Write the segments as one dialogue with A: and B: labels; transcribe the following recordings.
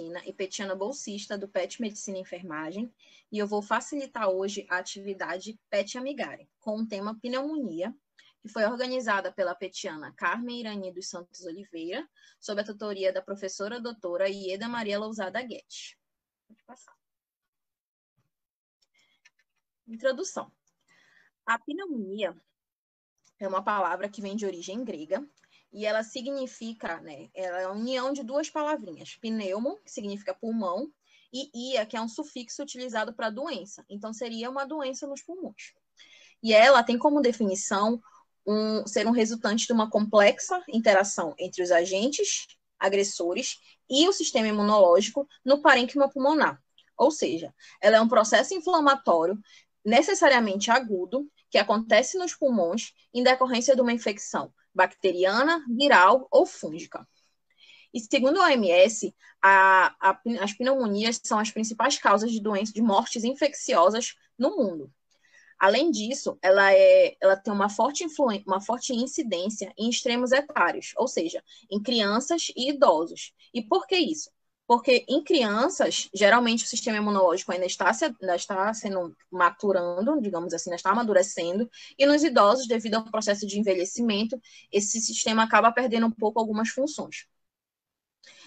A: Medicina e petiana bolsista do PET Medicina e Enfermagem, e eu vou facilitar hoje a atividade PET Amigare, com o tema pneumonia, que foi organizada pela petiana Carmen Irani dos Santos Oliveira, sob a tutoria da professora doutora Ieda Maria Lousada Guedes. Pode passar. Introdução. A pneumonia é uma palavra que vem de origem grega e ela significa, ela é a união de duas palavrinhas, pneumo, que significa pulmão, e ia, que é um sufixo utilizado para doença. Então, seria uma doença nos pulmões. E ela tem como definição ser um resultante de uma complexa interação entre os agentes agressores e o sistema imunológico no parênquima pulmonar. Ou seja, ela é um processo inflamatório necessariamente agudo que acontece nos pulmões em decorrência de uma infecção bacteriana, viral ou fúngica. E segundo a OMS, as pneumonias são as principais causas de doenças, de mortes infecciosas no mundo. Além disso, ela tem uma forte incidência em extremos etários, ou seja, em crianças e idosos. E por que isso? Porque em crianças, geralmente o sistema imunológico ainda está sendo maturando, digamos assim, ainda está amadurecendo, e nos idosos, devido ao processo de envelhecimento, esse sistema acaba perdendo um pouco algumas funções.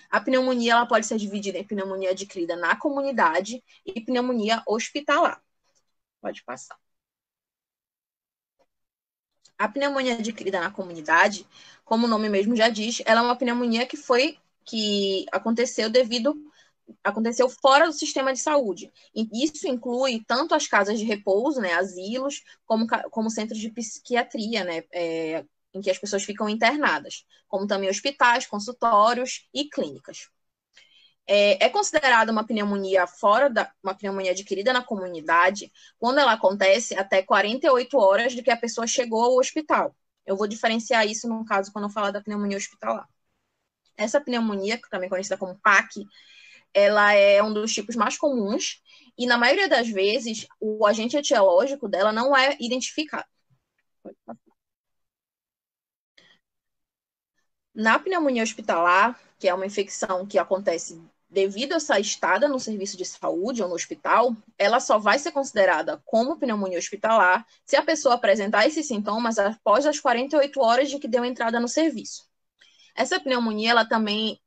A: A pneumonia ela pode ser dividida em pneumonia adquirida na comunidade e pneumonia hospitalar. Pode passar. A pneumonia adquirida na comunidade, como o nome mesmo já diz, ela é uma pneumonia que aconteceu fora do sistema de saúde. E isso inclui tanto as casas de repouso, asilos, como centros de psiquiatria, em que as pessoas ficam internadas, como também hospitais, consultórios e clínicas. É considerada uma pneumonia uma pneumonia adquirida na comunidade quando ela acontece até 48 horas de que a pessoa chegou ao hospital. Eu vou diferenciar isso no caso quando eu falar da pneumonia hospitalar. Essa pneumonia, que também é conhecida como PAC, ela é um dos tipos mais comuns e, na maioria das vezes, o agente etiológico dela não é identificado. Na pneumonia hospitalar, que é uma infecção que acontece devido a essa estada no serviço de saúde ou no hospital, ela só vai ser considerada como pneumonia hospitalar se a pessoa apresentar esses sintomas após as 48 horas de que deu entrada no serviço. Essa pneumonia, ela também,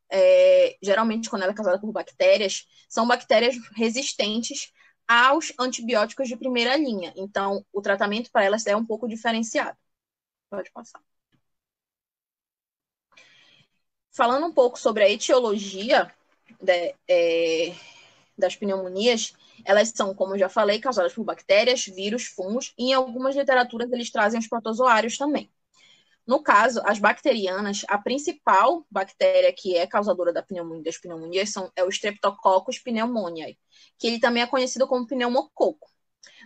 A: geralmente, quando ela é causada por bactérias, são bactérias resistentes aos antibióticos de primeira linha. Então, o tratamento para elas é um pouco diferenciado. Pode passar. Falando um pouco sobre a etiologia das pneumonias, elas são, como eu já falei, causadas por bactérias, vírus, fungos, e em algumas literaturas eles trazem os protozoários também. No caso, as bacterianas, a principal bactéria que é causadora das pneumonias é o Streptococcus pneumoniae, que ele também é conhecido como pneumococo.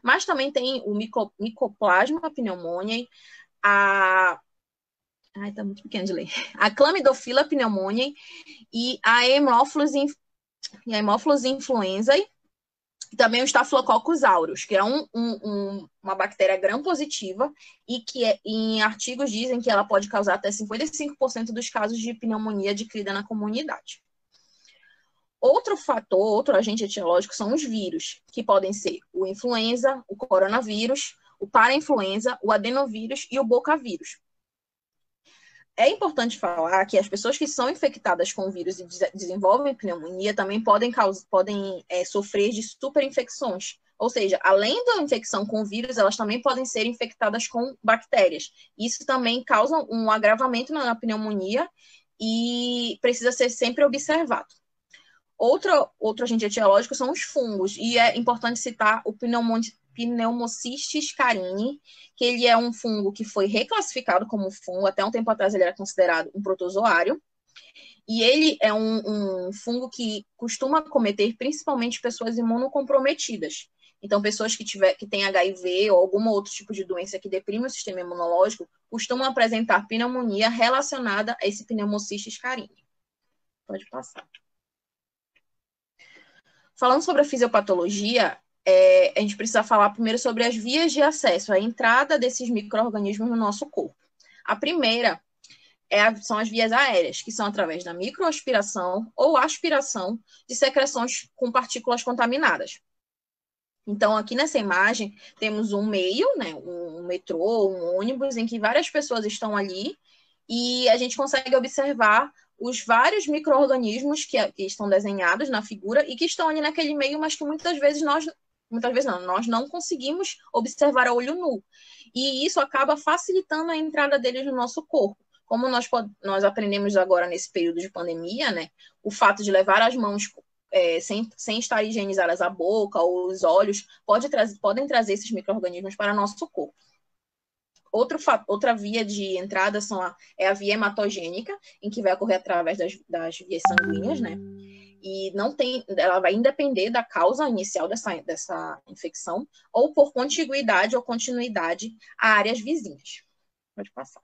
A: Mas também tem o Mycoplasma pneumoniae, tá muito pequeno de ler. A Chlamydophila pneumoniae e a Haemophilus influenzae, e também o Staphylococcus aureus, que é uma bactéria gram-positiva e que em artigos dizem que ela pode causar até 55% dos casos de pneumonia adquirida na comunidade. Outro agente etiológico são os vírus, que podem ser o influenza, o coronavírus, o parainfluenza, o adenovírus e o bocavírus. É importante falar que as pessoas que são infectadas com o vírus e desenvolvem pneumonia também podem sofrer de superinfecções. Ou seja, além da infecção com o vírus, elas também podem ser infectadas com bactérias. Isso também causa um agravamento na pneumonia e precisa ser sempre observado. Outro agente etiológico são os fungos, e é importante citar o Pneumocystis carinii, que ele é um fungo que foi reclassificado como fungo, até um tempo atrás ele era considerado um protozoário, e ele é um fungo que costuma acometer principalmente pessoas imunocomprometidas. Então, pessoas que têm HIV ou algum outro tipo de doença que deprime o sistema imunológico costumam apresentar pneumonia relacionada a esse Pneumocystis carinii. Pode passar. Falando sobre a fisiopatologia, a gente precisa falar primeiro sobre as vias de acesso, a entrada desses micro-organismos no nosso corpo. A primeira são as vias aéreas, que são através da microaspiração ou aspiração de secreções com partículas contaminadas. Então, aqui nessa imagem, temos um meio, né, um metrô, um ônibus, em que várias pessoas estão ali, e a gente consegue observar os vários micro-organismos que estão desenhados na figura e que estão ali naquele meio, mas que muitas vezes nós não conseguimos observar a olho nu. E isso acaba facilitando a entrada deles no nosso corpo. Como nós aprendemos agora nesse período de pandemia, né, o fato de levar as mãos sem estar higienizadas a boca ou os olhos, podem trazer esses micro-organismos para nosso corpo. Outra via de entrada é a via hematogênica, em que vai ocorrer através das vias sanguíneas, né? E ela vai independer da causa inicial dessa infecção, ou por contiguidade ou continuidade a áreas vizinhas. Pode passar.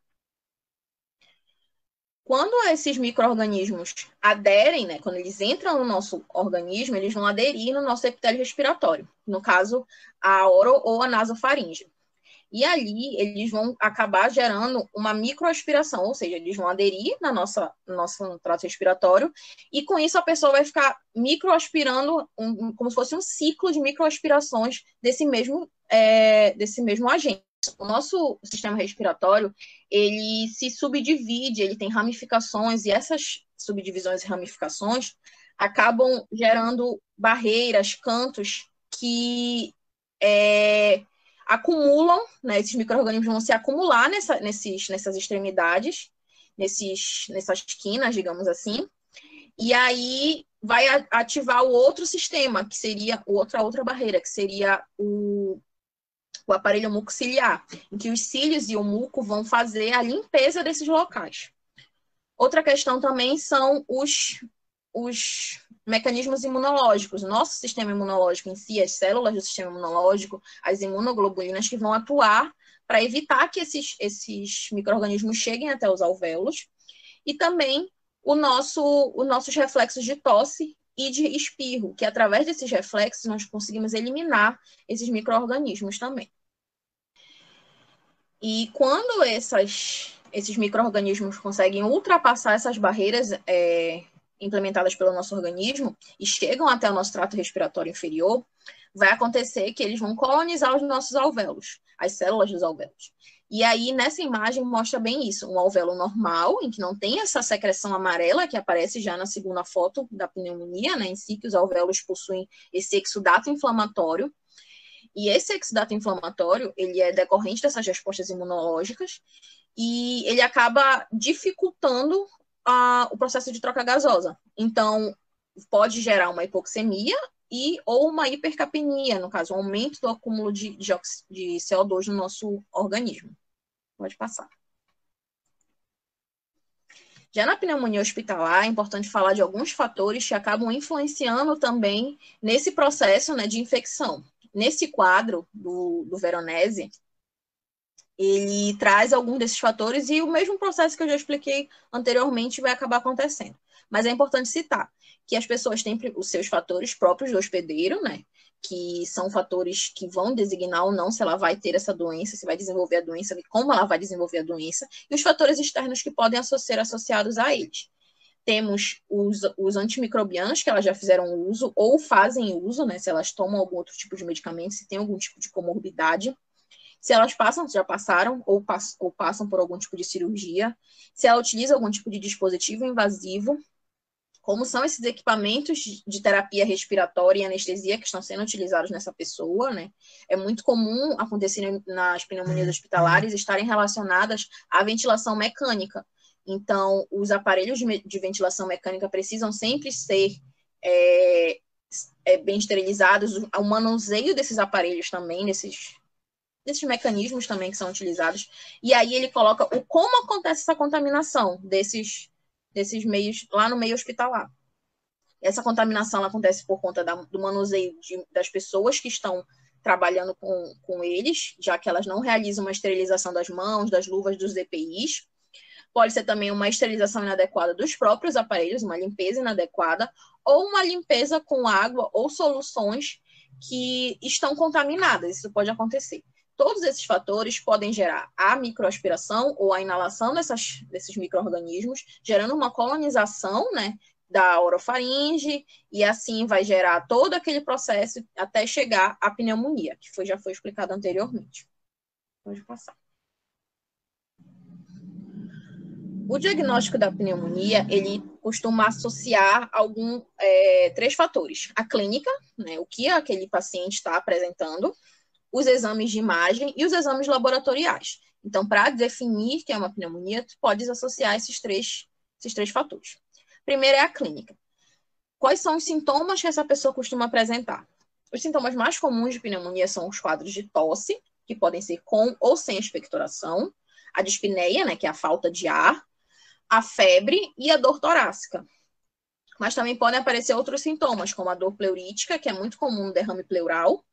A: Quando esses micro-organismos aderem, né, quando eles entram no nosso organismo, eles vão aderir no nosso epitélio respiratório, no caso, a oro ou a nasofaringe. E ali eles vão acabar gerando uma microaspiração, ou seja, eles vão aderir no nosso trato respiratório, e com isso a pessoa vai ficar microaspirando, como se fosse um ciclo de microaspirações desse mesmo agente. O nosso sistema respiratório, ele se subdivide, ele tem ramificações, e essas subdivisões e ramificações acabam gerando barreiras, cantos que acumulam, né, esses micro-organismos vão se acumular nessas extremidades, nessas quinas, digamos assim, e aí vai ativar o outro sistema, que seria outra barreira, que seria o aparelho mucociliar, em que os cílios e o muco vão fazer a limpeza desses locais. Outra questão também são os mecanismos imunológicos. O nosso sistema imunológico em si, as células do sistema imunológico, as imunoglobulinas que vão atuar para evitar que esses micro-organismos cheguem até os alvéolos, e também os nossos reflexos de tosse e de espirro, que através desses reflexos nós conseguimos eliminar esses micro-organismos também. E quando esses micro-organismos conseguem ultrapassar essas barreiras implementadas pelo nosso organismo e chegam até o nosso trato respiratório inferior, vai acontecer que eles vão colonizar os nossos alvéolos, as células dos alvéolos. E aí, nessa imagem, mostra bem isso, um alvéolo normal, em que não tem essa secreção amarela, que aparece já na segunda foto da pneumonia, né, em si, que os alvéolos possuem esse exudato inflamatório. E esse exudato inflamatório, ele é decorrente dessas respostas imunológicas, e ele acaba dificultando o processo de troca gasosa. Então, pode gerar uma hipoxemia ou uma hipercapnia, no caso, um aumento do acúmulo de CO2 no nosso organismo. Pode passar. Já na pneumonia hospitalar, é importante falar de alguns fatores que acabam influenciando também nesse processo, né, de infecção. Nesse quadro do Veronese, ele traz alguns desses fatores e o mesmo processo que eu já expliquei anteriormente vai acabar acontecendo. Mas é importante citar que as pessoas têm os seus fatores próprios do hospedeiro, né? Que são fatores que vão designar ou não se ela vai ter essa doença, se vai desenvolver a doença, como ela vai desenvolver a doença, e os fatores externos que podem ser associados a eles. Temos os antimicrobianos, que elas já fizeram uso ou fazem uso, né? Se elas tomam algum outro tipo de medicamento, se tem algum tipo de comorbidade. Se elas já passaram ou passam por algum tipo de cirurgia, se ela utiliza algum tipo de dispositivo invasivo, como são esses equipamentos de terapia respiratória e anestesia que estão sendo utilizados nessa pessoa, né? É muito comum acontecer nas pneumonias hospitalares estarem relacionadas à ventilação mecânica. Então, os aparelhos de ventilação mecânica precisam sempre ser bem esterilizados, o manuseio desses aparelhos também, desses mecanismos também que são utilizados, e aí ele coloca como acontece essa contaminação desses meios lá no meio hospitalar. Essa contaminação acontece por conta do manuseio das pessoas que estão trabalhando com eles, já que elas não realizam uma esterilização das mãos, das luvas, dos EPIs. Pode ser também uma esterilização inadequada dos próprios aparelhos, uma limpeza inadequada, ou uma limpeza com água ou soluções que estão contaminadas. Isso pode acontecer. Todos esses fatores podem gerar a microaspiração ou a inalação desses micro-organismos, gerando uma colonização, né, da orofaringe, e assim vai gerar todo aquele processo até chegar à pneumonia, que já foi explicado anteriormente. Pode passar. O diagnóstico da pneumonia, ele costuma associar três fatores. A clínica, né, o que aquele paciente está apresentando, os exames de imagem e os exames laboratoriais. Então, para definir que é uma pneumonia, tu podes associar esses três fatores. Primeiro é a clínica. Quais são os sintomas que essa pessoa costuma apresentar? Os sintomas mais comuns de pneumonia são os quadros de tosse, que podem ser com ou sem expectoração, a dispneia, né, que é a falta de ar, a febre e a dor torácica. Mas também podem aparecer outros sintomas, como a dor pleurítica, que é muito comum no derrame pleural,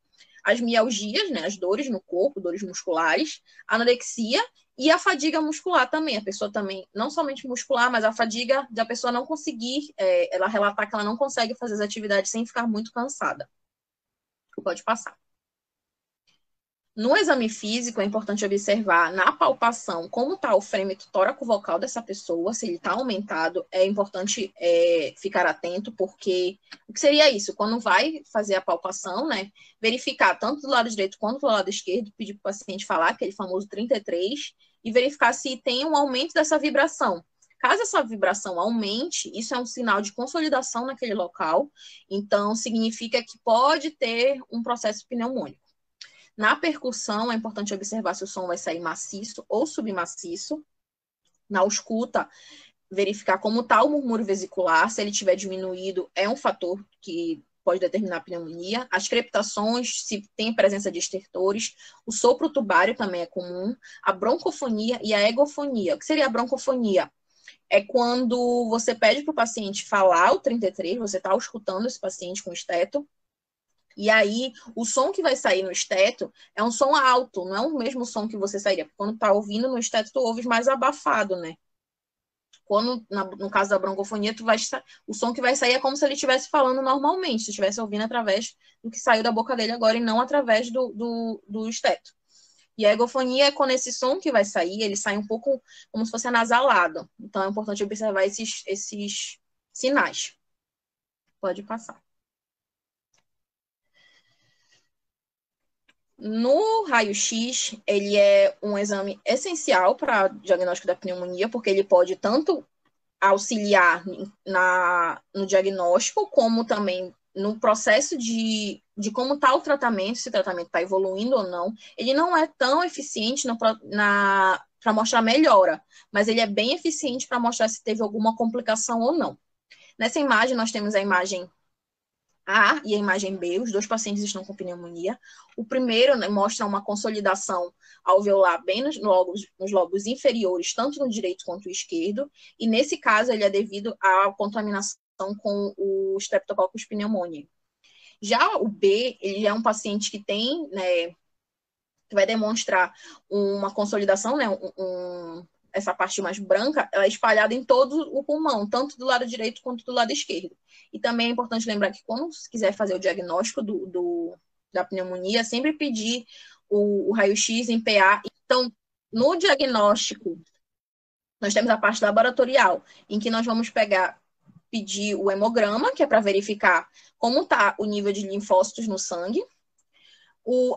A: as mialgias, né, as dores no corpo, dores musculares, a anorexia e a fadiga muscular também. A pessoa também, não somente muscular, mas a fadiga da pessoa não conseguir, ela relatar que ela não consegue fazer as atividades sem ficar muito cansada. Pode passar. No exame físico, é importante observar na palpação como está o frêmito tóraco-vocal dessa pessoa, se ele está aumentado, é importante ficar atento, porque o que seria isso? Quando vai fazer a palpação, né, verificar tanto do lado direito quanto do lado esquerdo, pedir para o paciente falar, aquele famoso 33, e verificar se tem um aumento dessa vibração. Caso essa vibração aumente, isso é um sinal de consolidação naquele local, então significa que pode ter um processo pneumônico. Na percussão, é importante observar se o som vai sair maciço ou submaciço. Na ausculta, verificar como está o murmúrio vesicular. Se ele tiver diminuído, é um fator que pode determinar a pneumonia. As crepitações, se tem presença de estertores. O sopro tubário também é comum. A broncofonia e a egofonia. O que seria a broncofonia? É quando você pede para o paciente falar o 33, você está auscultando esse paciente com esteto, e aí, o som que vai sair no esteto é um som alto, não é o mesmo som que você sairia. Quando tá ouvindo no esteto, tu ouves mais abafado, né? Quando, no caso da broncofonia, o som que vai sair é como se ele estivesse falando normalmente, se estivesse ouvindo através do que saiu da boca dele agora e não através do esteto. E a egofonia é quando esse som que vai sair, ele sai um pouco como se fosse anasalado. Então, é importante observar esses sinais. Pode passar. No raio-x, ele é um exame essencial para o diagnóstico da pneumonia, porque ele pode tanto auxiliar no diagnóstico, como também no processo de como está o tratamento, se o tratamento está evoluindo ou não. Ele não é tão eficiente para mostrar melhora, mas ele é bem eficiente para mostrar se teve alguma complicação ou não. Nessa imagem, nós temos a imagem A e a imagem B, os dois pacientes estão com pneumonia. O primeiro, né, mostra uma consolidação alveolar bem nos lobos inferiores, tanto no direito quanto no esquerdo, e nesse caso ele é devido à contaminação com o Streptococcus pneumoniae. Já o B, ele é um paciente que tem, né, que vai demonstrar uma consolidação, né, essa parte mais branca, ela é espalhada em todo o pulmão, tanto do lado direito quanto do lado esquerdo. E também é importante lembrar que quando você quiser fazer o diagnóstico da pneumonia, sempre pedir o raio-x em PA. Então, no diagnóstico, nós temos a parte laboratorial, em que nós vamos pedir o hemograma, que é para verificar como está o nível de linfócitos no sangue,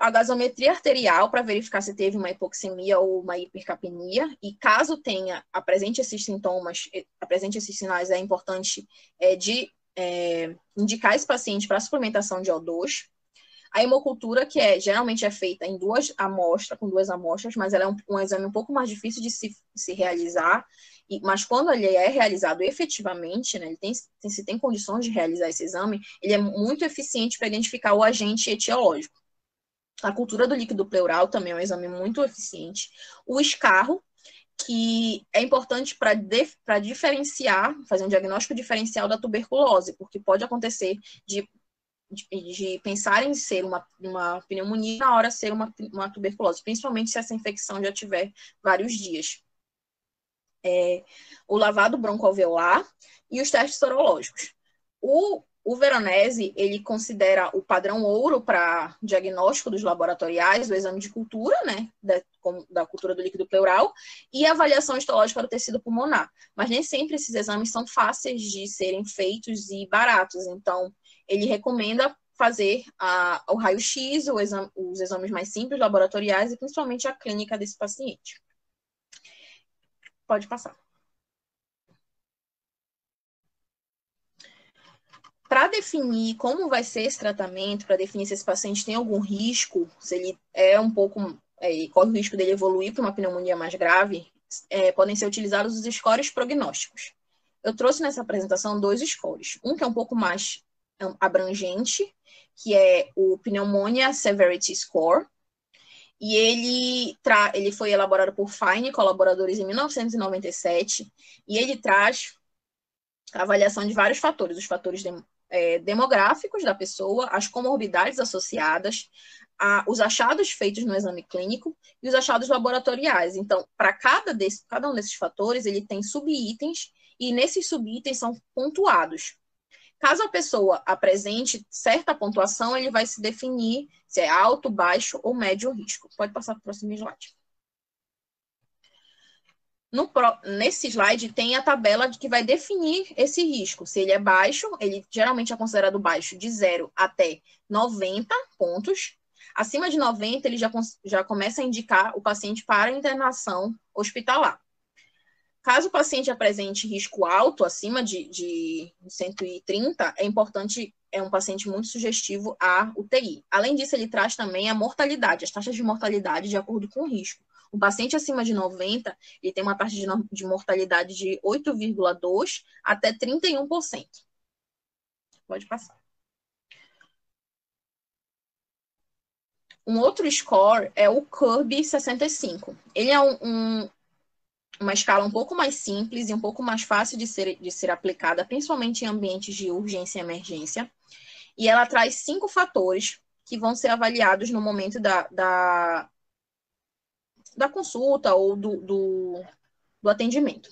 A: a gasometria arterial para verificar se teve uma hipoxemia ou uma hipercapnia, e caso apresente esses sintomas, apresente esses sinais, é importante indicar esse paciente para suplementação de O2. A hemocultura, que geralmente é feita em com duas amostras, mas ela é um exame um pouco mais difícil de se realizar, mas quando ele é realizado efetivamente, né, se tem condições de realizar esse exame, ele é muito eficiente para identificar o agente etiológico. A cultura do líquido pleural também é um exame muito eficiente. O escarro, que é importante para diferenciar, fazer um diagnóstico diferencial da tuberculose, porque pode acontecer de pensar em ser uma pneumonia na hora ser uma tuberculose, principalmente se essa infecção já tiver vários dias. O lavado broncoalveolar e os testes sorológicos. O Veronese, ele considera o padrão ouro para diagnóstico dos laboratoriais, o exame de cultura, né, da cultura do líquido pleural, e a avaliação histológica do tecido pulmonar. Mas nem sempre esses exames são fáceis de serem feitos e baratos, então ele recomenda fazer o raio-x, os exames mais simples laboratoriais e principalmente a clínica desse paciente. Pode passar. Para definir como vai ser esse tratamento, para definir se esse paciente tem algum risco, se ele corre o risco dele evoluir para uma pneumonia mais grave, podem ser utilizados os scores prognósticos. Eu trouxe nessa apresentação 2 scores. Um que é um pouco mais abrangente, que é o Pneumonia Severity Score, e ele foi elaborado por Fine, colaboradores, em 1997, e ele traz a avaliação de vários fatores, os fatores demográficos da pessoa, as comorbidades associadas, os achados feitos no exame clínico e os achados laboratoriais. Então, para cada um desses fatores, ele tem subitens, e nesses subitens são pontuados. Caso a pessoa apresente certa pontuação, ele vai se definir se é alto, baixo ou médio risco. Pode passar para o próximo slide. Nesse slide tem a tabela que vai definir esse risco. Se ele é baixo, ele geralmente é considerado baixo de 0 até 90 pontos. Acima de 90, ele já começa a indicar o paciente para internação hospitalar. Caso o paciente apresente risco alto, acima de 130, é um paciente muito sugestivo à UTI. Além disso, ele traz também a mortalidade, as taxas de mortalidade de acordo com o risco. O paciente acima de 90, ele tem uma taxa de mortalidade de 8,2% até 31%. Pode passar. Um outro score é o CURB 65. Ele é uma escala um pouco mais simples e um pouco mais fácil de ser aplicada, principalmente em ambientes de urgência e emergência. E ela traz 5 fatores que vão ser avaliados no momento da consulta ou do atendimento.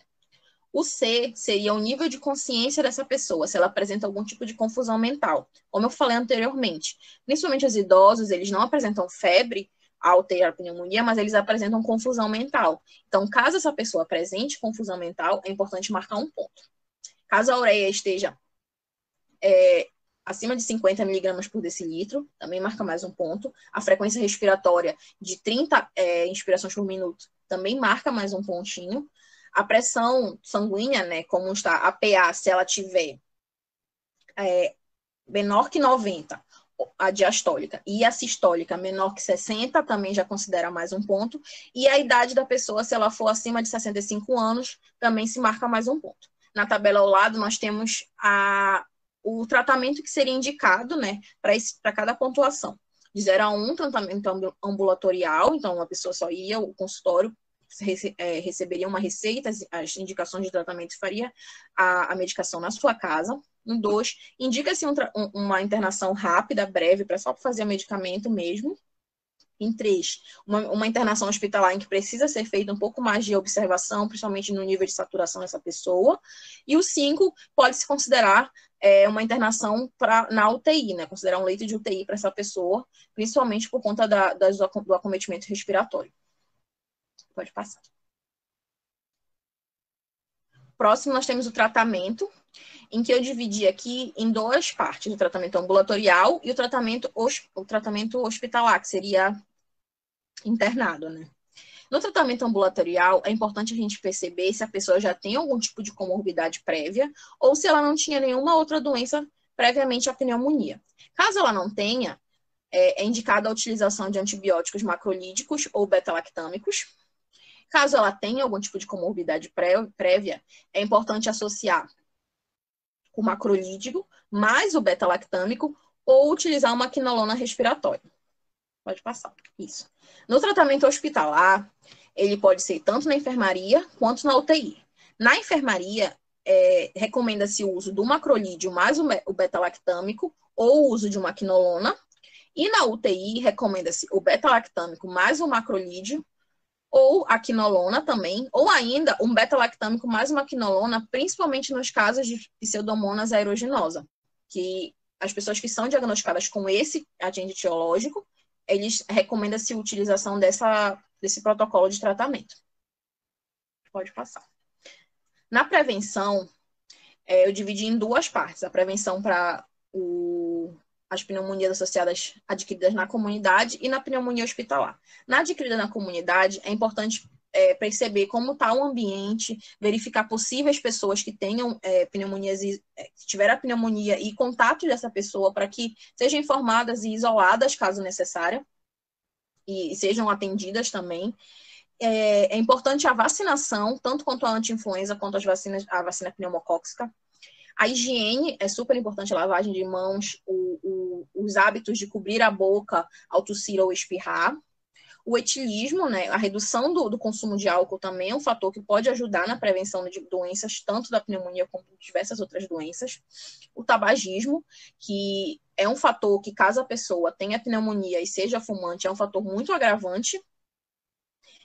A: O C seria o nível de consciência dessa pessoa, se ela apresenta algum tipo de confusão mental. Como eu falei anteriormente, principalmente os idosos, eles não apresentam febre ao ter a pneumonia, mas eles apresentam confusão mental. Então, caso essa pessoa apresente confusão mental, é importante marcar um ponto. Caso a ureia esteja acima de 50 miligramas por decilitro, também marca mais um ponto. A frequência respiratória de 30 inspirações por minuto também marca mais um pontinho. A pressão sanguínea, né, como está a PA, se ela tiver menor que 90, a diastólica, e a sistólica menor que 60, também já considera mais um ponto. E a idade da pessoa, se ela for acima de 65 anos, também se marca mais um ponto. Na tabela ao lado, nós temos o tratamento que seria indicado, né, para cada pontuação. De 0 a 1, tratamento ambulatorial, então a pessoa só ia ao consultório, receberia uma receita, as indicações de tratamento e faria a medicação na sua casa. 2, indica-se uma internação rápida, breve, para só fazer o medicamento mesmo. Em 3, uma internação hospitalar em que precisa ser feita um pouco mais de observação, principalmente no nível de saturação dessa pessoa. E o 5, pode-se considerar uma internação na UTI, né? Considerar um leito de UTI para essa pessoa, principalmente por conta do acometimento respiratório. Pode passar. Próximo, nós temos o tratamento, em que eu dividi aqui em 2 partes, o tratamento ambulatorial e o tratamento hospitalar, que seria internado, né? No tratamento ambulatorial, é importante a gente perceber se a pessoa já tem algum tipo de comorbidade prévia ou se ela não tinha nenhuma outra doença previamente à pneumonia. Caso ela não tenha, é indicada a utilização de antibióticos macrolídicos ou beta-lactâmicos. Caso ela tenha algum tipo de comorbidade prévia, é importante associar o macrolídico mais o beta-lactâmico ou utilizar uma quinolona respiratória. Pode passar. Isso. No tratamento hospitalar, ele pode ser tanto na enfermaria quanto na UTI. Na enfermaria, recomenda-se o uso do macrolídeo mais o beta-lactâmico ou o uso de uma quinolona. E na UTI, recomenda-se o beta-lactâmico mais o macrolídeo ou a quinolona também, ou ainda um beta-lactâmico mais uma quinolona, principalmente nos casos de pseudomonas aeruginosa, que as pessoas que são diagnosticadas com esse agente etiológico, eles recomendam-se a utilização desse protocolo de tratamento. Pode passar. Na prevenção, eu dividi em duas partes. A prevenção para as pneumonias associadas adquiridas na comunidade e na pneumonia hospitalar. Na adquirida na comunidade, é importante perceber como está o ambiente, verificar possíveis pessoas que tenham pneumonias, que tiveram a pneumonia e contato dessa pessoa para que sejam informadas e isoladas, caso necessário, e sejam atendidas também. É importante a vacinação, tanto quanto a anti-influenza, quanto a vacina pneumocócica. A higiene é super importante, a lavagem de mãos, os hábitos de cobrir a boca ao tossir ou espirrar. O etilismo, né, a redução do consumo de álcool também é um fator que pode ajudar na prevenção de doenças, tanto da pneumonia como de diversas outras doenças. O tabagismo, que é um fator que, caso a pessoa tenha pneumonia e seja fumante, é um fator muito agravante.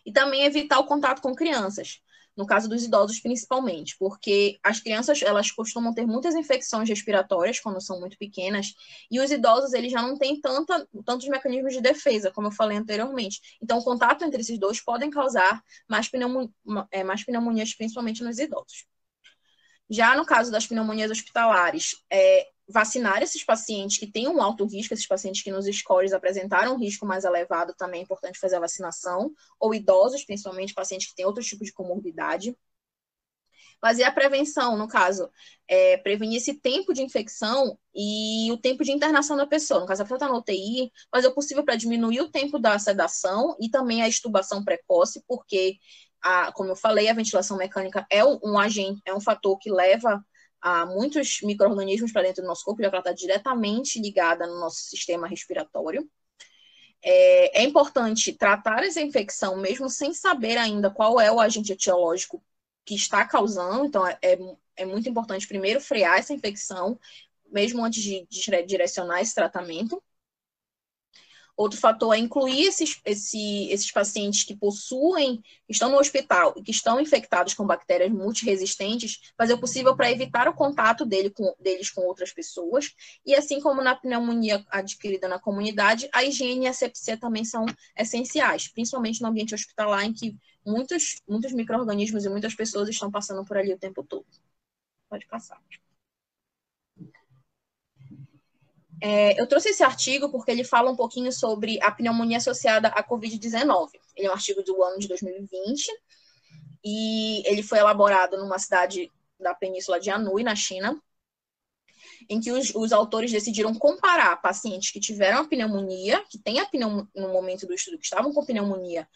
A: E também evitar o contato com crianças, no caso dos idosos principalmente, porque as crianças, elas costumam ter muitas infecções respiratórias quando são muito pequenas, e os idosos, eles já não têm tantos mecanismos de defesa, como eu falei anteriormente. Então, o contato entre esses dois podem causar mais pneumonias, principalmente nos idosos. Já no caso das pneumonias hospitalares, vacinar esses pacientes que têm um alto risco, esses pacientes que nos scores apresentaram um risco mais elevado, também é importante fazer a vacinação, ou idosos, principalmente pacientes que têm outro tipo de comorbidade. Fazer a prevenção, no caso, prevenir esse tempo de infecção e o tempo de internação da pessoa. No caso, a pessoa está na UTI, fazer o possível para diminuir o tempo da sedação e também a extubação precoce, porque, como eu falei, a ventilação mecânica é um agente, é um fator que leva a muitos micro-organismos para dentro do nosso corpo, já que ela está diretamente ligada no nosso sistema respiratório. É importante tratar essa infecção, mesmo sem saber ainda qual é o agente etiológico que está causando. Então, é muito importante primeiro frear essa infecção, mesmo antes de direcionar esse tratamento. Outro fator é incluir esses pacientes que estão no hospital e que estão infectados com bactérias multiresistentes, fazer o possível para evitar o contato deles com outras pessoas. E assim como na pneumonia adquirida na comunidade, a higiene e a asepsia também são essenciais, principalmente no ambiente hospitalar, em que muitos micro-organismos e muitas pessoas estão passando por ali o tempo todo. Pode passar. Eu trouxe esse artigo porque ele fala um pouquinho sobre a pneumonia associada à Covid-19. Ele é um artigo do ano de 2020 e ele foi elaborado numa cidade da península de Anhui, na China, em que os autores decidiram comparar pacientes que tiveram a pneumonia, que têm a pneumonia no momento do estudo, que estavam com pneumonia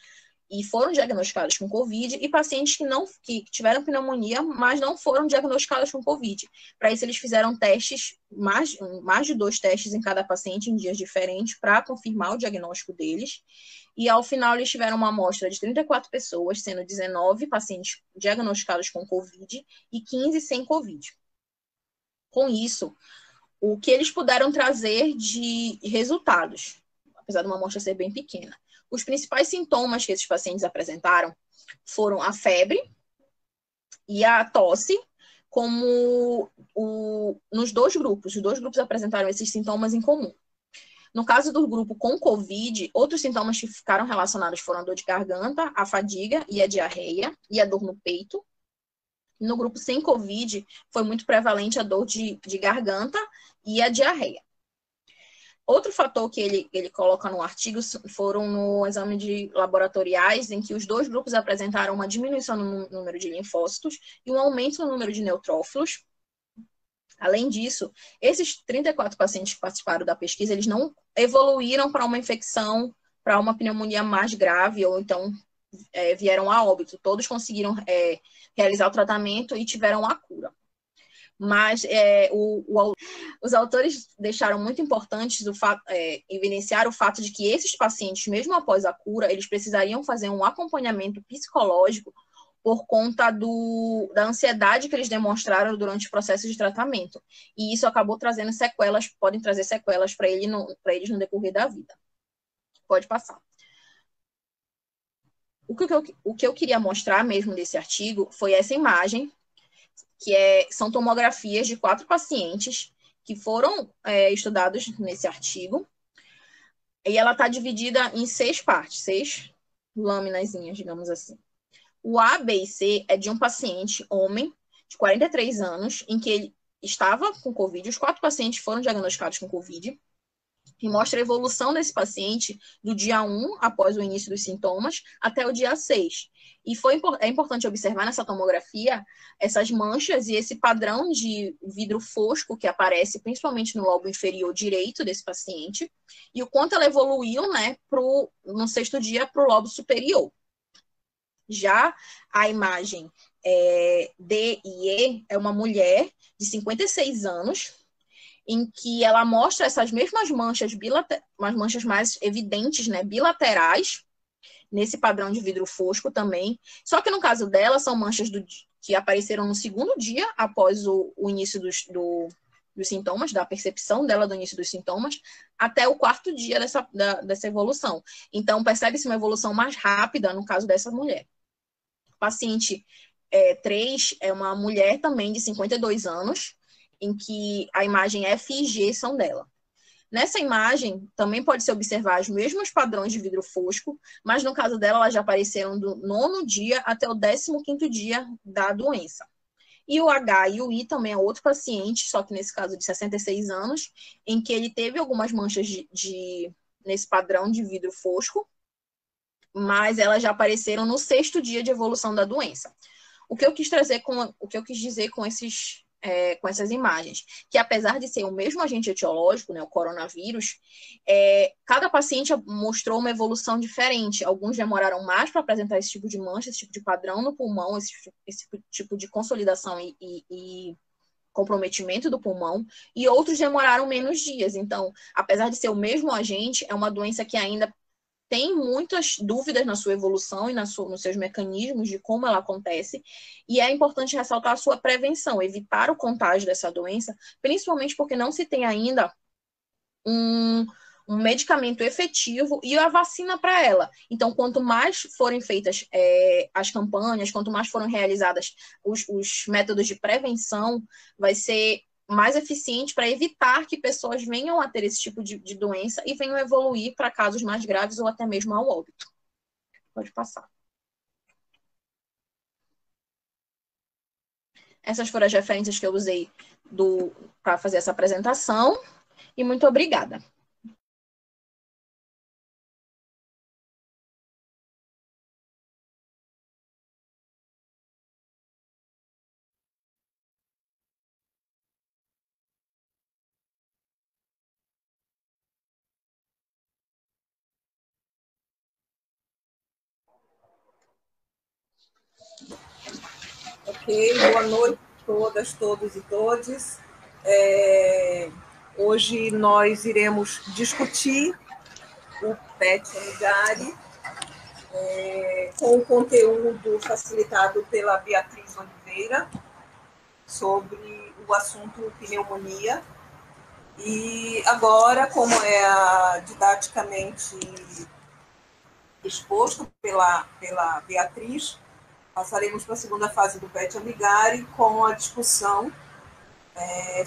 A: e foram diagnosticados com Covid, e pacientes que tiveram pneumonia, mas não foram diagnosticados com Covid. Para isso, eles fizeram testes, mais de 2 testes em cada paciente, em dias diferentes, para confirmar o diagnóstico deles. E, ao final, eles tiveram uma amostra de 34 pessoas, sendo 19 pacientes diagnosticados com Covid e 15 sem Covid. Com isso, o que eles puderam trazer de resultados, apesar de uma amostra ser bem pequena. Os principais sintomas que esses pacientes apresentaram foram a febre e a tosse, como nos dois grupos. Os 2 grupos apresentaram esses sintomas em comum. No caso do grupo com Covid, outros sintomas que ficaram relacionados foram a dor de garganta, a fadiga e a diarreia, e a dor no peito. No grupo sem Covid, foi muito prevalente a dor de garganta e a diarreia. Outro fator que ele coloca no artigo foram no exame de laboratoriais, em que os 2 grupos apresentaram uma diminuição no número de linfócitos e um aumento no número de neutrófilos. Além disso, esses 34 pacientes que participaram da pesquisa, eles não evoluíram para uma infecção, para uma pneumonia mais grave, ou então vieram a óbito. Todos conseguiram realizar o tratamento e tiveram a cura. Mas os autores deixaram muito importantes evidenciar o fato de que esses pacientes, mesmo após a cura, eles precisariam fazer um acompanhamento psicológico por conta da ansiedade que eles demonstraram durante o processo de tratamento. E isso acabou trazendo sequelas, podem trazer sequelas para eles no decorrer da vida. Pode passar. O que eu queria mostrar mesmo desse artigo foi essa imagem, que são tomografias de 4 pacientes que foram estudados nesse artigo. E ela está dividida em 6 partes, 6 laminazinhas, digamos assim. O A, B e C é de um paciente, homem, de 43 anos, em que ele estava com Covid. Os 4 pacientes foram diagnosticados com Covid. E mostra a evolução desse paciente do dia 1, após o início dos sintomas, até o dia 6. E é importante observar nessa tomografia essas manchas e esse padrão de vidro fosco que aparece principalmente no lobo inferior direito desse paciente, e o quanto ela evoluiu, né, no 6º dia para o lobo superior. Já a imagem D e E é uma mulher de 56 anos, em que ela mostra essas mesmas manchas, umas manchas mais evidentes, né, bilaterais, nesse padrão de vidro fosco também. Só que no caso dela, são manchas que apareceram no 2º dia, após o início dos sintomas, da percepção dela do início dos sintomas, até o 4º dia dessa evolução. Então, percebe-se uma evolução mais rápida no caso dessa mulher. Paciente 3 é uma mulher também de 52 anos, em que a imagem F e G são dela. Nessa imagem, também pode-se observar os mesmos padrões de vidro fosco, mas no caso dela, elas já apareceram do 9º dia até o 15º dia da doença. E o H e o I também é outro paciente, só que nesse caso de 66 anos, em que ele teve algumas manchas nesse padrão de vidro fosco, mas elas já apareceram no 6º dia de evolução da doença. O que eu quis dizer com essas imagens, que apesar de ser o mesmo agente etiológico, né, o coronavírus, cada paciente mostrou uma evolução diferente. Alguns demoraram mais para apresentar esse tipo de mancha, esse tipo de padrão no pulmão, esse tipo de consolidação e comprometimento do pulmão, e outros demoraram menos dias. Então, apesar de ser o mesmo agente, é uma doença que ainda tem muitas dúvidas na sua evolução e nos seus mecanismos de como ela acontece, e é importante ressaltar a sua prevenção, evitar o contágio dessa doença, principalmente porque não se tem ainda um medicamento efetivo e a vacina para ela. Então, quanto mais forem feitas as campanhas, quanto mais forem realizadas os métodos de prevenção, vai ser mais eficiente para evitar que pessoas venham a ter esse tipo de doença e venham evoluir para casos mais graves ou até mesmo ao óbito. Pode passar. Essas foram as referências que eu usei para fazer essa apresentação, e muito obrigada.
B: Ok, boa noite a todas, todos e todes. Hoje nós iremos discutir o PET Amigari, com o conteúdo facilitado pela Beatriz Oliveira, sobre o assunto pneumonia. E agora, como didaticamente exposto pela Beatriz, passaremos para a segunda fase do PET Amigari com a discussão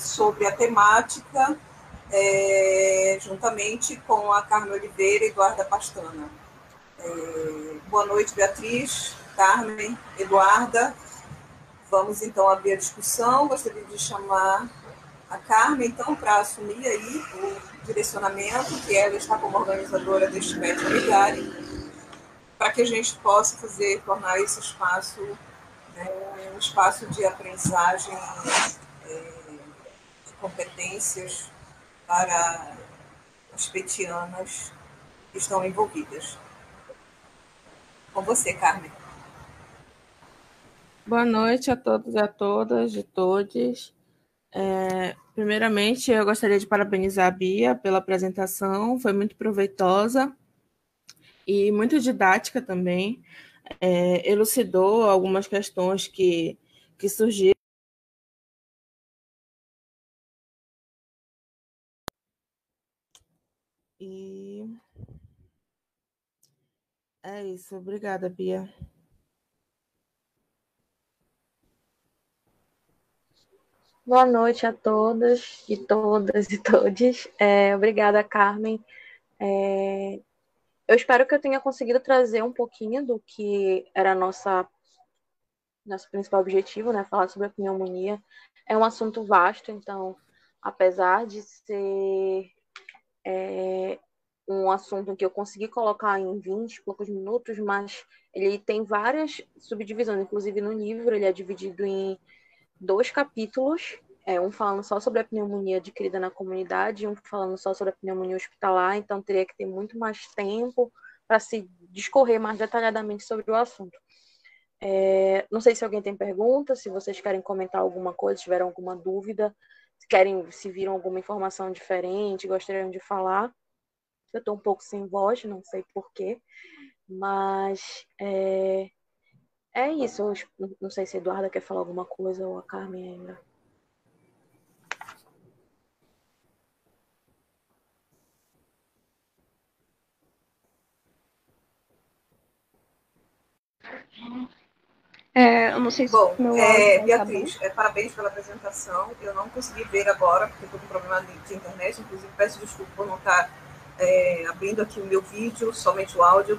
B: sobre a temática, juntamente com a Carmen Oliveira e Eduarda Pastana. Boa noite, Beatriz, Carmen, Eduarda. Vamos, então, abrir a discussão. Gostaria de chamar a Carmen, então, para assumir aí o direcionamento, que ela está como organizadora deste PET Amigari, para que a gente possa tornar esse espaço um espaço de aprendizagem de competências para as petianas que estão envolvidas. Com você, Carmen.
C: Boa noite a todos e a todas e todes. Primeiramente, eu gostaria de parabenizar a Bia pela apresentação, foi muito proveitosa e muito didática também. Elucidou algumas questões que surgiram. E é isso. Obrigada, Bia.
D: Boa noite a todas e todas e todes. Obrigada, Carmen. Eu espero que eu tenha conseguido trazer um pouquinho do que era nosso principal objetivo, né? Falar sobre a pneumonia. É um assunto vasto, então, apesar de ser um assunto que eu consegui colocar em 20 e poucos minutos, mas ele tem várias subdivisões. Inclusive, no livro, ele é dividido em 2 capítulos, um falando só sobre a pneumonia adquirida na comunidade e um falando só sobre a pneumonia hospitalar, então teria que ter muito mais tempo para se discorrer mais detalhadamente sobre o assunto. Não sei se alguém tem pergunta, se vocês querem comentar alguma coisa, se tiveram alguma dúvida, se viram alguma informação diferente, gostariam de falar. Eu estou um pouco sem voz, não sei porquê, mas é isso. Eu não sei se a Eduarda quer falar alguma coisa ou a Carmen ainda.
E: Eu não sei se
B: Bom,
E: meu áudio vai
B: Beatriz, parabéns pela apresentação. Eu não consegui ver agora, porque estou com problema de internet. Inclusive, peço desculpa por não estar abrindo aqui o meu vídeo, somente o áudio,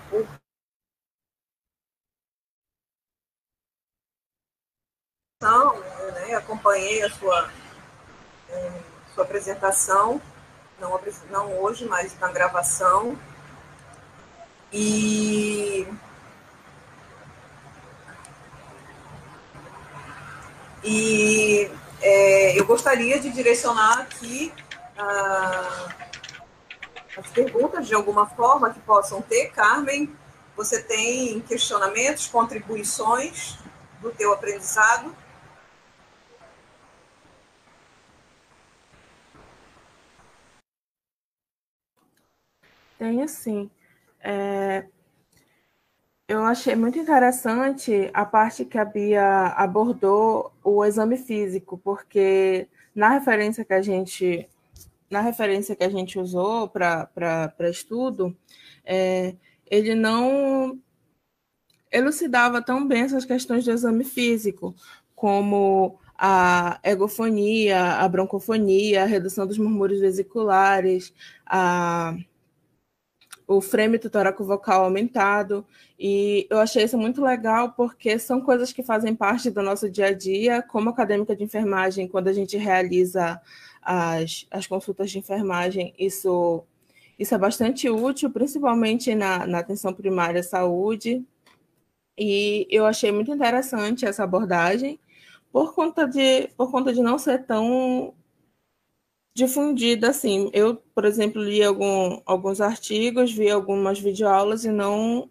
B: né? Acompanhei a sua apresentação, não hoje, mas na gravação. E eu gostaria de direcionar aqui as perguntas de alguma forma que possam ter. Carmen, você tem questionamentos, contribuições do teu aprendizado?
C: Tenho sim. Eu achei muito interessante a parte que a Bia abordou o exame físico, porque na referência que a gente usou para estudo, ele não elucidava tão bem essas questões do exame físico, como a egofonia, a broncofonia, a redução dos murmúrios vesiculares, o frêmito tóraco-vocal aumentado, e eu achei isso muito legal porque são coisas que fazem parte do nosso dia a dia. Como acadêmica de enfermagem, quando a gente realiza as consultas de enfermagem, isso é bastante útil, principalmente na atenção primária à saúde, e eu achei muito interessante essa abordagem, por conta de não ser tão difundida assim. Eu, por exemplo, li alguns artigos, vi algumas videoaulas e não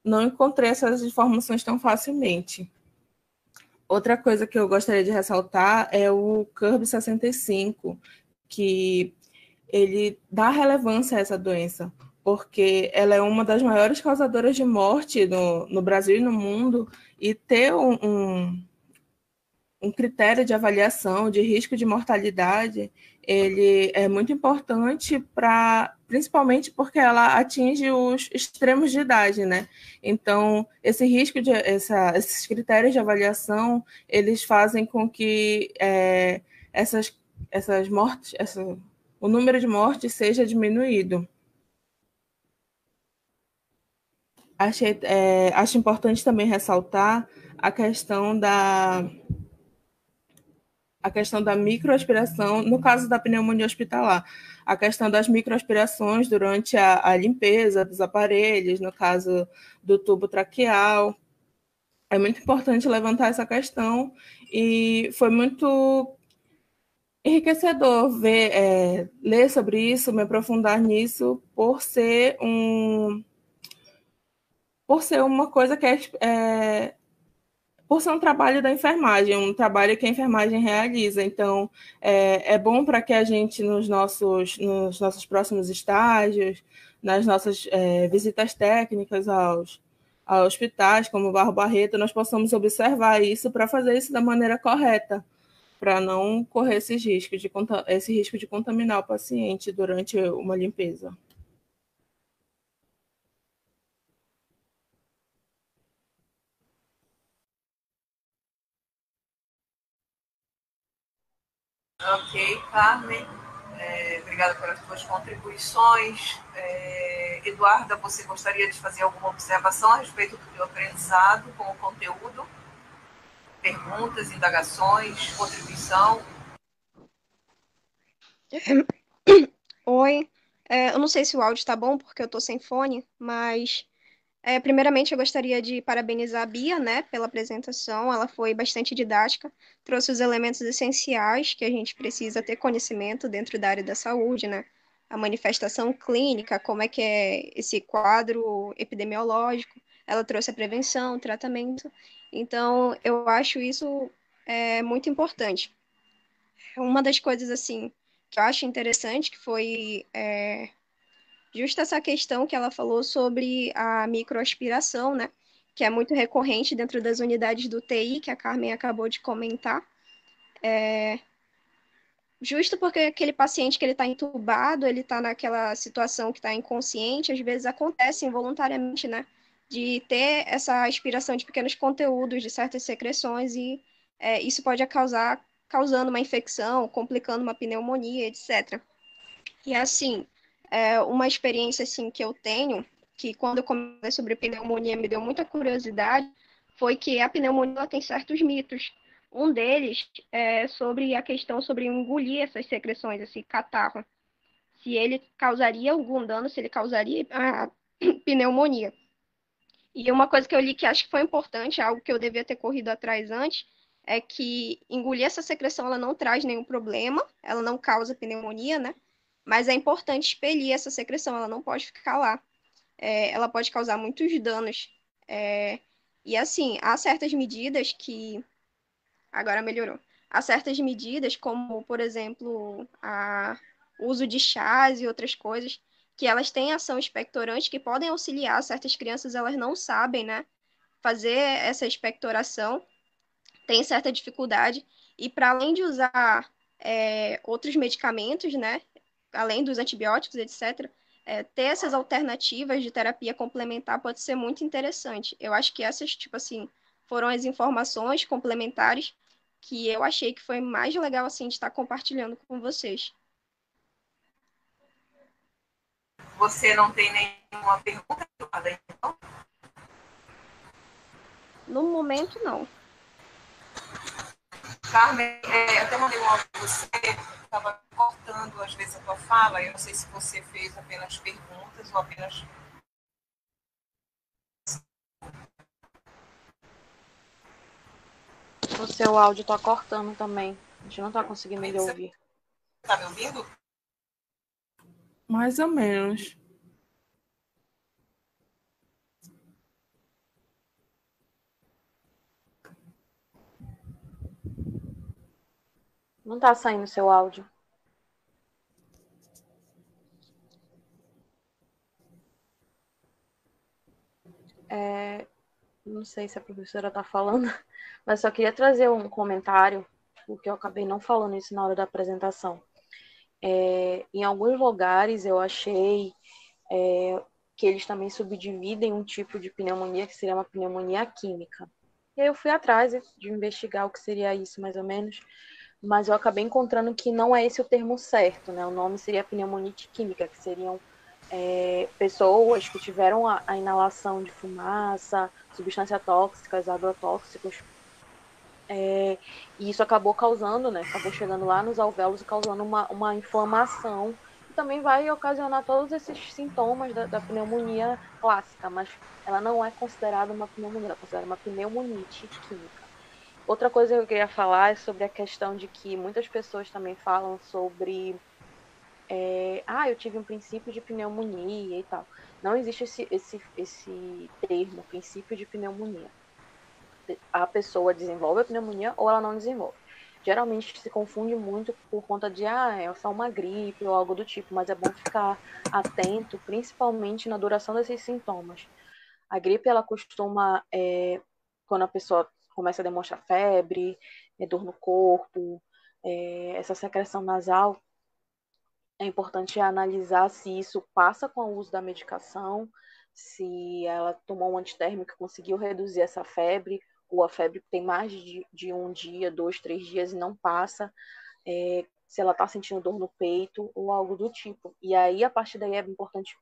C: encontrei essas informações tão facilmente. Outra coisa que eu gostaria de ressaltar é o CURB 65, que ele dá relevância a essa doença, porque ela é uma das maiores causadoras de morte no Brasil e no mundo, e ter um critério de avaliação de risco de mortalidade, ele é muito importante principalmente porque ela atinge os extremos de idade, né? Então, esses critérios de avaliação, eles fazem com que essas mortes, o número de mortes seja diminuído. Acho importante também ressaltar a questão da microaspiração, no caso da pneumonia hospitalar, a questão das microaspirações durante a limpeza dos aparelhos, no caso do tubo traqueal. É muito importante levantar essa questão, e foi muito enriquecedor ler sobre isso, me aprofundar nisso, por ser uma coisa que por ser um trabalho da enfermagem, um trabalho que a enfermagem realiza. Então, é bom para que a gente, nos nossos próximos estágios, nas nossas visitas técnicas aos hospitais, como o Barro Barreto, nós possamos observar isso para fazer isso da maneira correta, para não correr esse risco de contaminar o paciente durante uma limpeza.
B: Ok, Carmen. Obrigada pelas suas contribuições. Eduarda, você gostaria de fazer alguma observação a respeito do teu aprendizado com o conteúdo? Perguntas, indagações, contribuição?
E: Oi, eu não sei se o áudio está bom porque eu estou sem fone, mas primeiramente eu gostaria de parabenizar a Bia, né, pela apresentação. Ela foi bastante didática, trouxe os elementos essenciais que a gente precisa ter conhecimento dentro da área da saúde, né? A manifestação clínica, como é que é esse quadro epidemiológico. Ela trouxe a prevenção, o tratamento. Então, eu acho isso muito importante. Uma das coisas, assim, que eu acho interessante, que foi justo essa questão que ela falou sobre a microaspiração, né? Que é muito recorrente dentro das unidades do TI, que a Carmen acabou de comentar. Justo porque aquele paciente que ele está entubado, ele está naquela situação que está inconsciente, às vezes acontece involuntariamente, né? De ter essa aspiração de pequenos conteúdos, de certas secreções, e isso pode causando uma infecção, complicando uma pneumonia, etc. E assim, uma experiência assim que eu tenho, que quando eu comecei sobre pneumonia me deu muita curiosidade, foi que a pneumonia ela tem certos mitos. Um deles é sobre a questão sobre engolir essas secreções, esse catarro. Se ele causaria algum dano, se ele causaria a pneumonia. E uma coisa que eu li que acho que foi importante, algo que eu devia ter corrido atrás antes, é que engolir essa secreção ela não traz nenhum problema, ela não causa pneumonia, né? Mas é importante expelir essa secreção, ela não pode ficar lá. Ela pode causar muitos danos. E assim, há certas medidas que. Agora melhorou. Há certas medidas, como, por exemplo, o uso de chás e outras coisas, que elas têm ação expectorante que podem auxiliar. Certas crianças, elas não sabem, né, fazer essa expectoração, tem certa dificuldade. E para além de usar outros medicamentos, né, além dos antibióticos, etc., ter essas alternativas de terapia complementar pode ser muito interessante. Eu acho que essas, tipo assim, foram as informações complementares que eu achei que foi mais legal, assim, de estar compartilhando com vocês.
B: Você não tem nenhuma pergunta, então?
E: No momento, não.
B: Carmen, até mandei um áudio para você, estava cortando às vezes a tua fala, eu não sei se você fez apenas perguntas ou apenas...
D: O seu áudio está cortando também. A gente não está conseguindo lhe ouvir.
B: Está me ouvindo?
C: Mais ou menos.
D: Não está saindo o seu áudio. Não sei se a professora está falando, mas só queria trazer um comentário, porque eu acabei não falando isso na hora da apresentação. Em alguns lugares eu achei que eles também subdividem um tipo de pneumonia que seria uma pneumonia química. E aí eu fui atrás de investigar o que seria isso, mais ou menos, mas eu acabei encontrando que não é esse o termo certo, né? O nome seria pneumonite química, que seriam pessoas que tiveram a inalação de fumaça, substâncias tóxicas, agrotóxicos, e isso acabou causando, né? Acabou chegando lá nos alvéolos e causando uma inflamação, que também vai ocasionar todos esses sintomas da pneumonia clássica, mas ela não é considerada uma pneumonia, ela é considerada uma pneumonite química. Outra coisa que eu queria falar é sobre a questão de que muitas pessoas também falam sobre eu tive um princípio de pneumonia e tal. Não existe esse termo, princípio de pneumonia. A pessoa desenvolve a pneumonia ou ela não desenvolve. Geralmente se confunde muito por conta de é só uma gripe ou algo do tipo, mas é bom ficar atento, principalmente na duração desses sintomas. A gripe, ela costuma, quando a pessoa começa a demonstrar febre, dor no corpo, essa secreção nasal, é importante analisar se isso passa com o uso da medicação, se ela tomou um antitérmico e conseguiu reduzir essa febre, ou a febre tem mais de um dia, 2, 3 dias e não passa. se ela está sentindo dor no peito ou algo do tipo. E aí, a partir daí, é importante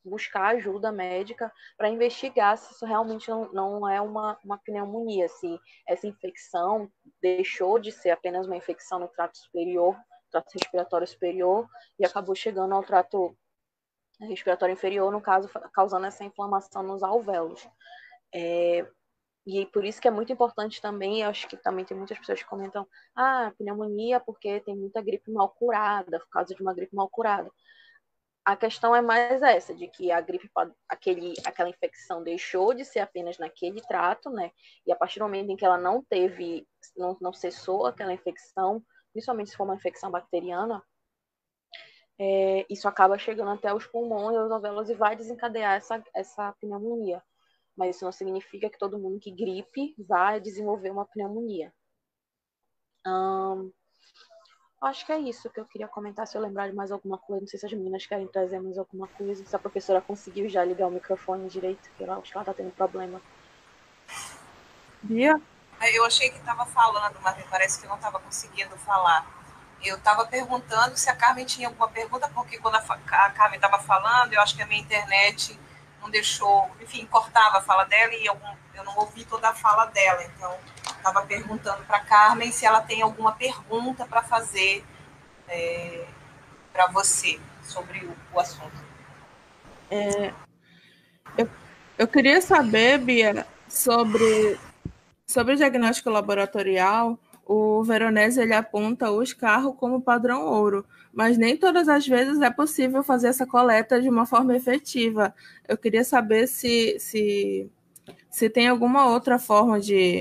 D: buscar ajuda médica para investigar se isso realmente não é uma pneumonia, se essa infecção deixou de ser apenas uma infecção no trato superior, trato respiratório superior, e acabou chegando ao trato respiratório inferior, no caso, causando essa inflamação nos alvéolos. E por isso que é muito importante também, eu acho que também tem muitas pessoas que comentam, pneumonia porque tem muita gripe mal curada, por causa de uma gripe mal curada. A questão é mais essa, de que a gripe, aquela infecção deixou de ser apenas naquele trato, né? E a partir do momento em que ela não cessou aquela infecção, principalmente se for uma infecção bacteriana, isso acaba chegando até os pulmões, os alvéolos, e vai desencadear essa pneumonia. Mas isso não significa que todo mundo que gripe vai desenvolver uma pneumonia. Acho que é isso que eu queria comentar. Se eu lembrar de mais alguma coisa, não sei se as meninas querem trazer mais alguma coisa. Se a professora conseguiu já ligar o microfone direito, que eu acho que ela está tendo problema.
C: Bia?
B: Eu achei que estava falando, mas parece que não estava conseguindo falar. Eu estava perguntando se a Carmen tinha alguma pergunta, porque quando a Carmen estava falando, eu acho que a minha internet não deixou, enfim, cortava a fala dela e eu não ouvi toda a fala dela. Então, estava perguntando para a Carmen se ela tem alguma pergunta para fazer para você sobre o assunto.
C: Eu queria saber, Bia, sobre o diagnóstico laboratorial. O Veronese ele aponta o escarro como padrão ouro, mas nem todas as vezes é possível fazer essa coleta de uma forma efetiva. Eu queria saber se tem alguma outra forma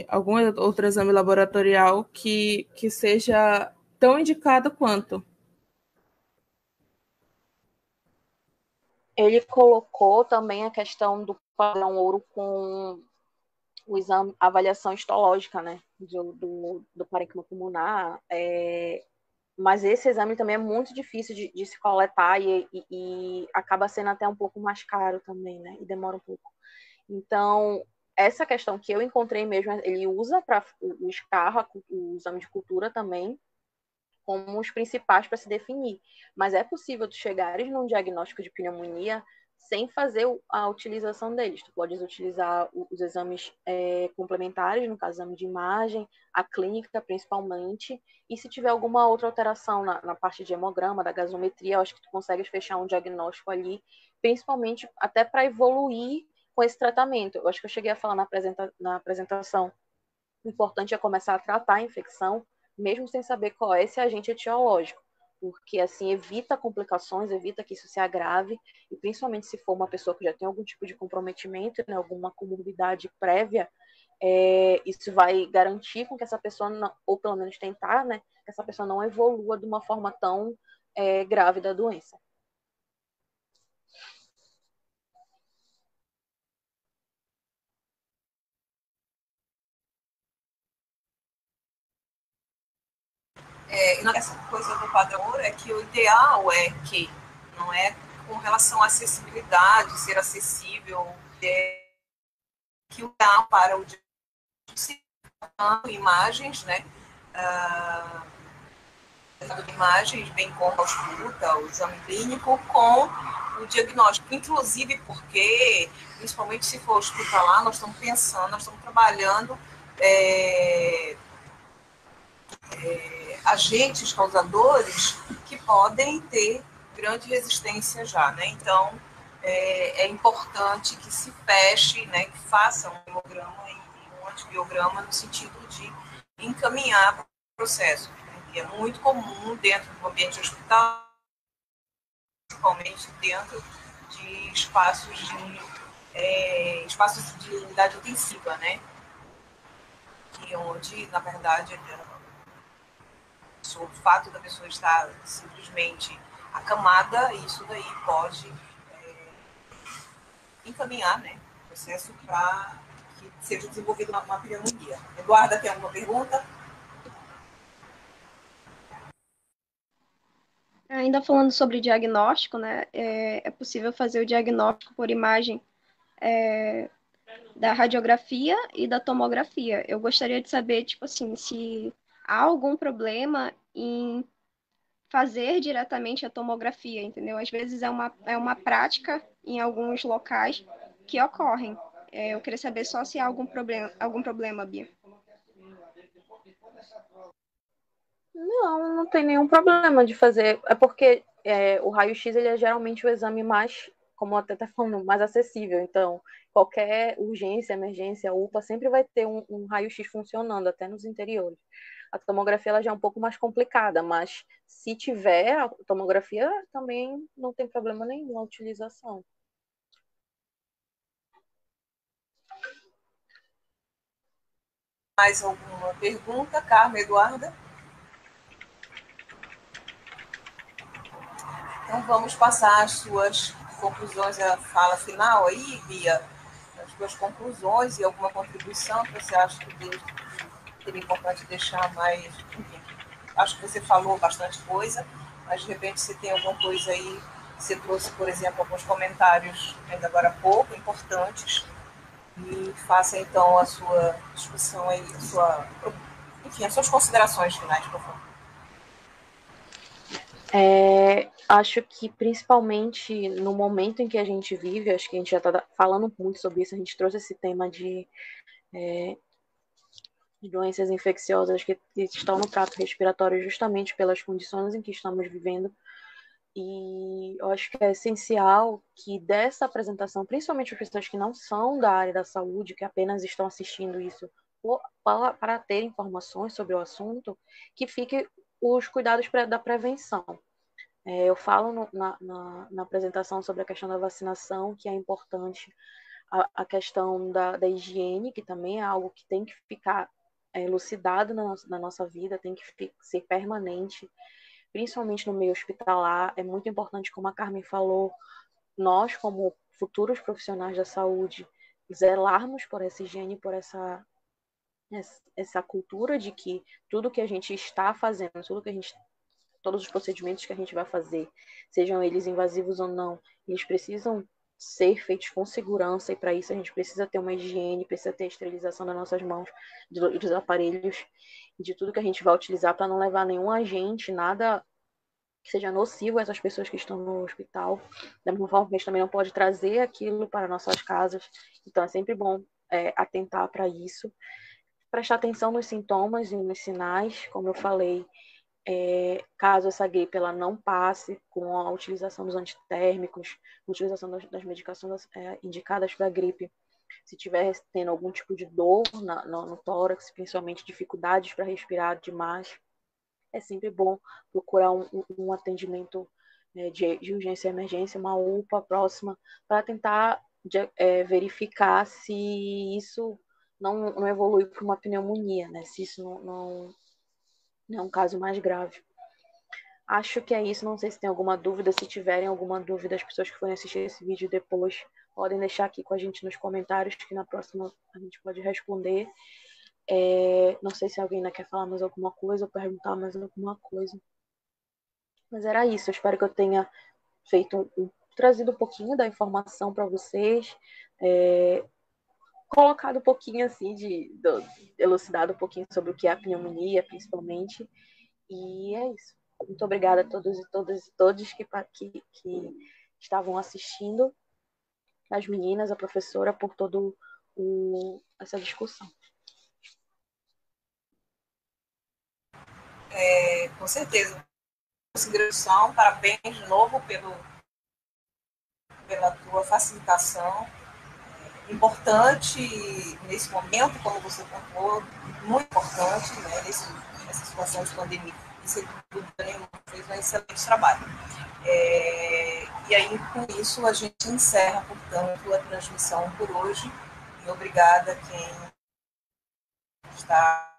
C: algum outro exame laboratorial que seja tão indicado quanto.
D: Ele colocou também a questão do padrão ouro com o exame, a avaliação histológica, né, do parênquima pulmonar, mas esse exame também é muito difícil de se coletar e acaba sendo até um pouco mais caro também, né, e demora um pouco. Então, essa questão que eu encontrei mesmo, ele usa para o escarro, o exame de cultura também, como os principais para se definir. Mas é possível tu chegares num diagnóstico de pneumonia sem fazer a utilização deles. Tu podes utilizar os exames complementares, no caso, exame de imagem, a clínica principalmente, e se tiver alguma outra alteração na parte de hemograma, da gasometria, eu acho que tu consegues fechar um diagnóstico ali, principalmente até para evoluir com esse tratamento. Eu acho que eu cheguei a falar na apresentação, o importante é começar a tratar a infecção, mesmo sem saber qual é esse agente etiológico, porque assim evita complicações, evita que isso se agrave, e principalmente se for uma pessoa que já tem algum tipo de comprometimento, né, alguma comorbidade prévia, isso vai garantir com que essa pessoa, não, ou pelo menos tentar, né, que essa pessoa não evolua de uma forma tão grave da doença.
B: Essa coisa do padrão ouro é que o ideal é que, não é com relação à acessibilidade, ser acessível, que o ideal para o imagens, né? Imagens, bem como a ausculta, o exame clínico, com o diagnóstico. Inclusive porque, principalmente se for hospitalar, nós estamos pensando, nós estamos trabalhando agentes causadores que podem ter grande resistência já, né? Então, é importante que se feche, né, que faça um hemograma e um antibiograma no sentido de encaminhar para o processo, né, que é muito comum dentro do ambiente hospitalar, principalmente dentro de espaços de unidade intensiva, né? E onde, na verdade, o fato da pessoa estar simplesmente acamada, isso daí pode encaminhar, né, o processo para que seja desenvolvida uma pneumonia. Eduarda, tem alguma pergunta?
E: Ainda falando sobre diagnóstico, né? É possível fazer o diagnóstico por imagem da radiografia e da tomografia. Eu gostaria de saber, tipo assim, se há algum problema em fazer diretamente a tomografia, entendeu? Às vezes é uma prática em alguns locais que ocorrem. Eu queria saber só se há algum problema, Bia.
D: Não, não tem nenhum problema de fazer. É porque o raio-x ele é geralmente o exame mais, como até está falando, mais acessível. Então, qualquer urgência, emergência, UPA, sempre vai ter um raio-x funcionando, até nos interiores. A tomografia ela já é um pouco mais complicada, mas se tiver a tomografia, também não tem problema nenhum na utilização.
B: Mais alguma pergunta, Carmen, Eduarda? Então vamos passar as suas conclusões, a fala final aí, Bia, as suas conclusões e alguma contribuição que você acha que seria importante deixar mais. Enfim, acho que você falou bastante coisa, mas de repente você tem alguma coisa aí, você trouxe, por exemplo, alguns comentários ainda agora há pouco, importantes, e faça então a sua discussão aí, enfim, as suas considerações finais, por favor.
D: Acho que principalmente no momento em que a gente vive, acho que a gente já está falando muito sobre isso, a gente trouxe esse tema de doenças infecciosas que estão no trato respiratório justamente pelas condições em que estamos vivendo. E eu acho que é essencial que dessa apresentação, principalmente as pessoas que não são da área da saúde, que apenas estão assistindo isso para ter informações sobre o assunto, que fique os cuidados da prevenção. Eu falo na apresentação sobre a questão da vacinação, que é importante a questão da higiene, que também é algo que tem que ficar elucidado na nossa vida, tem que ser permanente, principalmente no meio hospitalar. É muito importante, como a Carmen falou, nós, como futuros profissionais da saúde, zelarmos por essa higiene, por essa cultura de que tudo que a gente está fazendo, todos os procedimentos que a gente vai fazer, sejam eles invasivos ou não, eles precisam ser feitos com segurança, e para isso a gente precisa ter uma higiene, precisa ter a esterilização das nossas mãos, dos aparelhos, de tudo que a gente vai utilizar para não levar nenhum agente, nada que seja nocivo a essas pessoas que estão no hospital. Da mesma forma que a gente também não pode trazer aquilo para nossas casas. Então é sempre bom atentar para isso. Prestar atenção nos sintomas e nos sinais, como eu falei, caso essa gripe ela não passe com a utilização dos antitérmicos, utilização das medicações indicadas para a gripe. Se estiver tendo algum tipo de dor no tórax, principalmente dificuldades para respirar demais, é sempre bom procurar um atendimento de urgência e emergência, uma UPA próxima, para tentar verificar se isso não evolui para uma pneumonia, né? Se isso não é um caso mais grave. Acho que é isso. Não sei se tem alguma dúvida. Se tiverem alguma dúvida, as pessoas que forem assistir esse vídeo depois podem deixar aqui com a gente nos comentários, que na próxima a gente pode responder. Não sei se alguém ainda quer falar mais alguma coisa ou perguntar mais alguma coisa. Mas era isso. Eu espero que eu tenha trazido um pouquinho da informação para vocês, colocado um pouquinho assim, elucidado um pouquinho sobre o que é a pneumonia, principalmente. E é isso. Muito obrigada a todos e todas e todos que estavam assistindo, as meninas, a professora, por toda essa discussão.
B: Com certeza. Consideração, parabéns de novo pela tua facilitação. Importante nesse momento, como você pontuou, muito importante, né, nessa situação de pandemia. E sem dúvida nenhuma, fez um excelente trabalho. E aí, com isso, a gente encerra, portanto, a transmissão por hoje. E obrigada a quem está.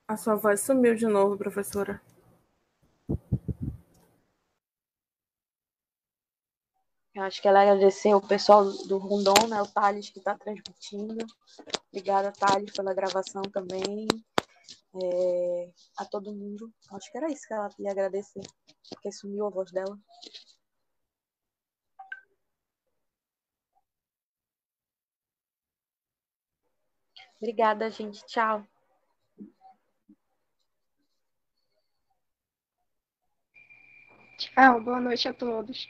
C: A sua voz sumiu de novo, professora.
D: Eu acho que ela agradeceu o pessoal do Rondon, né, o Thales, que está transmitindo. Obrigada, Thales, pela gravação também. A todo mundo. Acho que era isso que ela ia agradecer, porque sumiu a voz dela. Obrigada, gente. Tchau.
E: Tchau, boa noite a todos.